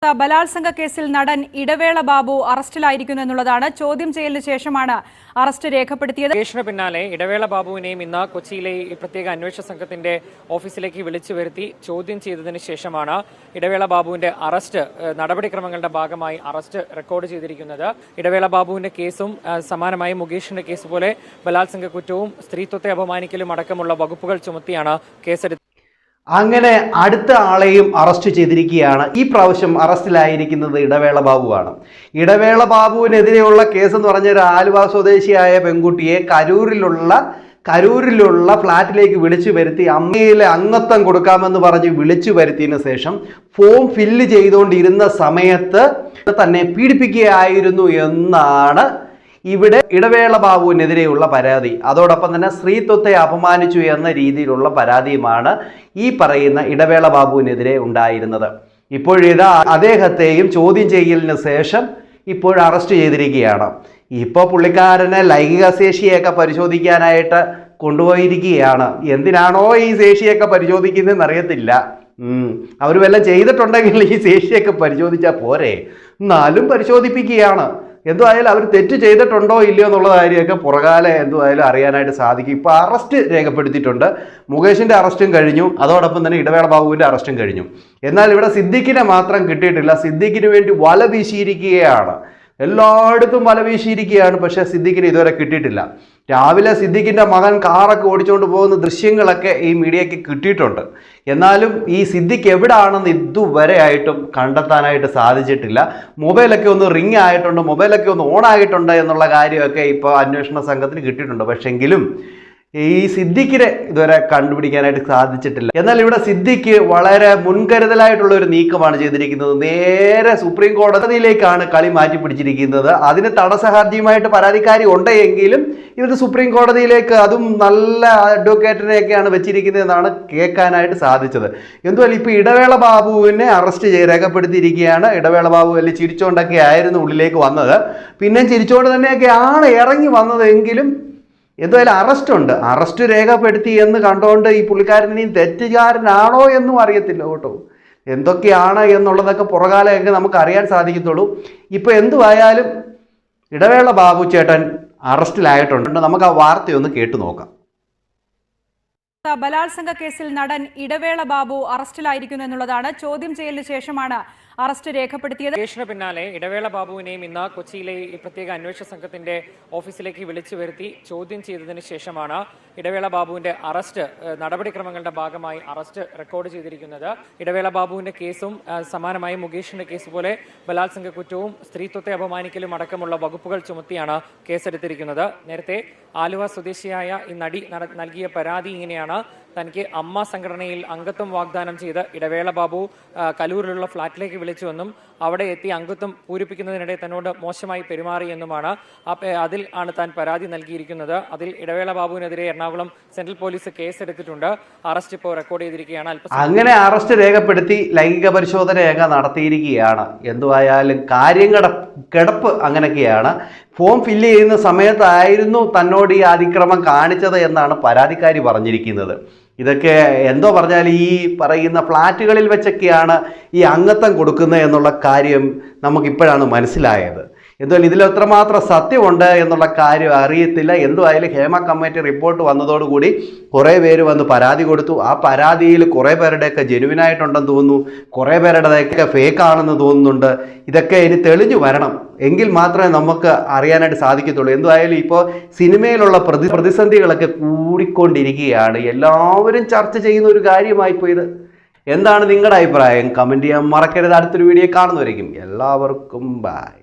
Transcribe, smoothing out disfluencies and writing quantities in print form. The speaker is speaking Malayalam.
ബലാത്സംഗ കേസിൽ നടൻ ഇടവേള ബാബു അറസ്റ്റിലായിരിക്കുന്നു എന്നുള്ളതാണ്. ചോദ്യം ചെയ്യലിന് ശേഷമാണ് അറസ്റ്റ് രേഖപ്പെടുത്തിയത്. കേസിന് പിന്നാലെ ഇടവേള ബാബുവിനെയും ഇന്ന് കൊച്ചിയിലെ പ്രത്യേക അന്വേഷണ സംഘത്തിന്റെ ഓഫീസിലേക്ക് വിളിച്ചു വരുത്തി ചോദ്യം ചെയ്തതിന് ശേഷമാണ് ഇടവേള ബാബുവിന്റെ അറസ്റ്റ് നടപടിക്രമങ്ങളുടെ ഭാഗമായി അറസ്റ്റ് റെക്കോർഡ് ചെയ്തിരിക്കുന്നത്. ഇടവേള ബാബുവിന്റെ കേസും സമാനമായി മുകേഷിന്റെ കേസ് പോലെ ബലാത്സംഗ കുറ്റവും സ്ത്രീത്വത്തെ അപമാനിക്കലും അടക്കമുള്ള വകുപ്പുകൾ ചുമത്തിയാണ് കേസെടുത്തത്. അങ്ങനെ അടുത്ത ആളെയും അറസ്റ്റ് ചെയ്തിരിക്കുകയാണ്. ഈ പ്രാവശ്യം അറസ്റ്റിലായിരിക്കുന്നത് ഇടവേള ബാബുവാണ്. ഇടവേള ബാബുവിനെതിരെയുള്ള കേസ് എന്ന് പറഞ്ഞ ആലുവ സ്വദേശിയായ പെൺകുട്ടിയെ കരൂരിലുള്ള ഫ്ലാറ്റിലേക്ക് വിളിച്ചു വരുത്തി അമ്മയിലെ അംഗത്വം കൊടുക്കാമെന്ന് പറഞ്ഞ് വിളിച്ചു വരുത്തിയതിനു ശേഷം ഫോം ഫില്ല് ചെയ്തുകൊണ്ടിരുന്ന സമയത്ത് തന്നെ പീഡിപ്പിക്കുകയായിരുന്നു എന്നാണ് ഇവിടെ ഇടവേള ബാബുവിനെതിരെയുള്ള പരാതി. അതോടൊപ്പം തന്നെ സ്ത്രീത്വത്തെ അപമാനിച്ചു എന്ന രീതിയിലുള്ള പരാതിയുമാണ് ഈ പറയുന്ന ഇടവേള ബാബുവിനെതിരെ ഉണ്ടായിരുന്നത്. ഇപ്പോഴിതാ അദ്ദേഹത്തെയും ചോദ്യം ചെയ്യലിന് ശേഷം ഇപ്പോൾ അറസ്റ്റ് ചെയ്തിരിക്കുകയാണ്. ഇപ്പോൾ പുള്ളിക്കാരനെ ലൈംഗിക ശേഷിയൊക്കെ പരിശോധിക്കാനായിട്ട് കൊണ്ടുപോയിരിക്കുകയാണ്. എന്തിനാണോ ഈ ശേഷിയൊക്കെ പരിശോധിക്കുന്നതെന്ന് അറിയത്തില്ല. അവർ വല്ലതും ചെയ്തിട്ടുണ്ടെങ്കിൽ ഈ ശേഷിയൊക്കെ പരിശോധിച്ചാൽ പോരെ, എന്നാലും പരിശോധിപ്പിക്കുകയാണ്. എന്തുമായാലും അവർ തെറ്റ് ചെയ്തിട്ടുണ്ടോ ഇല്ലയോ എന്നുള്ള കാര്യമൊക്കെ പുറകാലെ എന്തുമായാലും അറിയാനായിട്ട് സാധിക്കും. ഇപ്പോൾ അറസ്റ്റ് രേഖപ്പെടുത്തിയിട്ടുണ്ട്. മുകേഷിൻ്റെ അറസ്റ്റും കഴിഞ്ഞു, അതോടൊപ്പം തന്നെ ഇടവേള ബാബുവിൻ്റെ അറസ്റ്റും കഴിഞ്ഞു. എന്നാൽ ഇവിടെ സിദ്ദിഖിനെ മാത്രം കിട്ടിയിട്ടില്ല. സിദ്ദിഖിന് വേണ്ടി വല വീശിയിരിക്കുകയാണ്, എല്ലായിടത്തും വല വീശിയിരിക്കുകയാണ്. പക്ഷേ സിദ്ദിഖിന് ഇതുവരെ കിട്ടിയിട്ടില്ല. രാവിലെ സിദ്ദിഖിൻ്റെ മകൻ കാറൊക്കെ ഓടിച്ചുകൊണ്ട് പോകുന്ന ദൃശ്യങ്ങളൊക്കെ ഈ മീഡിയയ്ക്ക് കിട്ടിയിട്ടുണ്ട്. എന്നാലും ഈ സിദ്ദിഖ് എവിടെയാണെന്ന് ഇതുവരെ ആയിട്ടും കണ്ടെത്താനായിട്ട് സാധിച്ചിട്ടില്ല. മൊബൈലൊക്കെ ഒന്ന് റിങ് ആയിട്ടുണ്ട്, മൊബൈലൊക്കെ ഒന്ന് ഓൺ ആയിട്ടുണ്ട് എന്നുള്ള കാര്യമൊക്കെ ഇപ്പോൾ അന്വേഷണ സംഘത്തിന് കിട്ടിയിട്ടുണ്ട്. പക്ഷെങ്കിലും ഈ സിദ്ദിഖിനെ ഇതുവരെ കണ്ടുപിടിക്കാനായിട്ട് സാധിച്ചിട്ടില്ല. എന്നാൽ ഇവിടെ സിദ്ദിഖ് വളരെ മുൻകരുതലായിട്ടുള്ള ഒരു നീക്കമാണ് ചെയ്തിരിക്കുന്നത്. നേരെ സുപ്രീം കോടതിയിലേക്കാണ് കളി മാറ്റി പിടിച്ചിരിക്കുന്നത്. അതിന് തടസ്സഹർജിയുമായിട്ട് പരാതിക്കാരി ഉണ്ടെങ്കിലും ഇവർ സുപ്രീം കോടതിയിലേക്ക്, അതും നല്ല അഡ്വക്കേറ്റിനെയൊക്കെയാണ് വെച്ചിരിക്കുന്നതെന്നാണ് കേൾക്കാനായിട്ട് സാധിച്ചത്. എന്തുമല്ല ഇപ്പോൾ ഇടവേള ബാബുവിനെ അറസ്റ്റ് രേഖപ്പെടുത്തിയിരിക്കുകയാണ്. ഇടവേള ബാബു വലിയ ചിരിച്ചുകൊണ്ടൊക്കെ ആയിരുന്നു ഉള്ളിലേക്ക് വന്നത്. പിന്നെ ചിരിച്ചുകൊണ്ട് തന്നെയൊക്കെയാണ് ഇറങ്ങി വന്നതെങ്കിലും എന്തായാലും അറസ്റ്റുണ്ട്. അറസ്റ്റ് രേഖപ്പെടുത്തി എന്ന് കണ്ടുകൊണ്ട് ഈ പുള്ളിക്കാരൻ തെറ്റുകാരനാണോ എന്നും അറിയത്തില്ല കേട്ടോ. എന്തൊക്കെയാണ് എന്നുള്ളതൊക്കെ പുറകാലമൊക്കെ നമുക്ക് അറിയാൻ സാധിക്കത്തുള്ളൂ. ഇപ്പോൾ എന്തുവായാലും ഇടവേള ബാബു ചേട്ടൻ അറസ്റ്റിലായിട്ടുണ്ട്. നമുക്ക് ആ വാർത്തയൊന്ന് കേട്ടു നോക്കാം. ബലാത്സംഗ കേസിൽ നടൻ ഇടവേള ബാബു അറസ്റ്റിലായിരിക്കുന്നു എന്നുള്ളതാണ്. ചോദ്യം ചെയ്യലിന് ശേഷമാണ് അറസ്റ്റ് രേഖപ്പെടുത്തിയത്. കേസിന് പിന്നാലെ ഇടവേള ബാബുവിനെയും ഇന്ന് കൊച്ചിയിലെ പ്രത്യേക അന്വേഷണ സംഘത്തിന്റെ ഓഫീസിലേക്ക് വിളിച്ചു വരുത്തി ചോദ്യം ചെയ്തതിന് ശേഷമാണ് ഇടവേള ബാബുവിന്റെ അറസ്റ്റ് നടപടിക്രമങ്ങളുടെ ഭാഗമായി അറസ്റ്റ് റെക്കോർഡ് ചെയ്തിരിക്കുന്നത്. ഇടവേള ബാബുവിന്റെ കേസും സമാനമായി മുകേഷിന്റെ കേസ് പോലെ ബലാത്സംഗ കുറ്റവും സ്ത്രീത്വത്തെ അപമാനിക്കലും അടക്കമുള്ള വകുപ്പുകൾ ചുമത്തിയാണ് കേസെടുത്തിരിക്കുന്നത്. നേരത്തെ ആലുവ സ്വദേശിയായ ഈ നടി നൽകിയ പരാതി ഇങ്ങനെയാണ്: തനിക്ക് അമ്മ സംഘടനയിൽ അംഗത്വം വാഗ്ദാനം ചെയ്ത് ഇടവേള ബാബു കലൂരിലുള്ള ഫ്ളാറ്റിലേക്ക് വിളിച്ചുവെന്നും അവിടെ എത്തി അംഗത്വം പൂരിപ്പിക്കുന്നതിനിടെ തന്നോട് മോശമായി പെരുമാറിയെന്നുമാണ്. അതിൽ ആണ് താൻ പരാതി നൽകിയിരിക്കുന്നത്. അതിൽ ഇടവേള ബാബുവിനെതിരെ എറണാകുളം സെൻട്രൽ പോലീസ് കേസെടുത്തിട്ടുണ്ട്. അറസ്റ്റ് ഇപ്പോൾ റെക്കോർഡ് ചെയ്തിരിക്കുകയാണ്. അങ്ങനെ അറസ്റ്റ് രേഖപ്പെടുത്തി ലൈംഗിക പരിശോധനയൊക്കെ നടത്തിയിരിക്കുകയാണ്. എന്തുവായാലും കാര്യങ്ങളുടെ കിടപ്പ് അങ്ങനെയൊക്കെയാണ്. ഫോം ഫില്ല് ചെയ്യുന്ന സമയത്തായിരുന്നു തന്നോട് ഈ അതിക്രമം കാണിച്ചത് എന്നാണ് പരാതിക്കാരി പറഞ്ഞിരിക്കുന്നത്. ഇതൊക്കെ എന്തോ പറഞ്ഞാൽ ഈ പറയുന്ന ഫ്ലാറ്റുകളിൽ വെച്ചൊക്കെയാണ് ഈ അംഗത്വം കൊടുക്കുന്നത് എന്നുള്ള കാര്യം നമുക്കിപ്പോഴാണ് മനസ്സിലായത്. എന്തുവായാലും ഇതിൽ എത്രമാത്രം സത്യമുണ്ട് എന്നുള്ള കാര്യം അറിയത്തില്ല. എന്തുവായാലും ഹേമ കമ്മിറ്റി റിപ്പോർട്ട് വന്നതോടുകൂടി കുറേ പേര് വന്ന് പരാതി കൊടുത്തു. ആ പരാതിയിൽ കുറേ പേരുടെയൊക്കെ ജെനുവിനായിട്ടുണ്ടെന്ന് തോന്നുന്നു, കുറേ പേരുടെയൊക്കെ ഫേക്കാണെന്ന് തോന്നുന്നുണ്ട്. ഇതൊക്കെ ഇനി തെളിഞ്ഞു വരണം, എങ്കിൽ മാത്രമേ നമുക്ക് അറിയാനായിട്ട് സാധിക്കത്തുള്ളൂ. എന്തുവായാലും ഇപ്പോൾ സിനിമയിലുള്ള പ്രതിസന്ധികളൊക്കെ കൂടിക്കൊണ്ടിരിക്കുകയാണ്. എല്ലാവരും ചർച്ച ചെയ്യുന്ന ഒരു കാര്യമായിപ്പോൾ ഇത്. എന്താണ് നിങ്ങളുടെ അഭിപ്രായം? കമൻറ്റ് ചെയ്യാൻ മറക്കരുത്. അടുത്തൊരു വീഡിയോ കാണുന്നവരേക്കും എല്ലാവർക്കും ബൈ.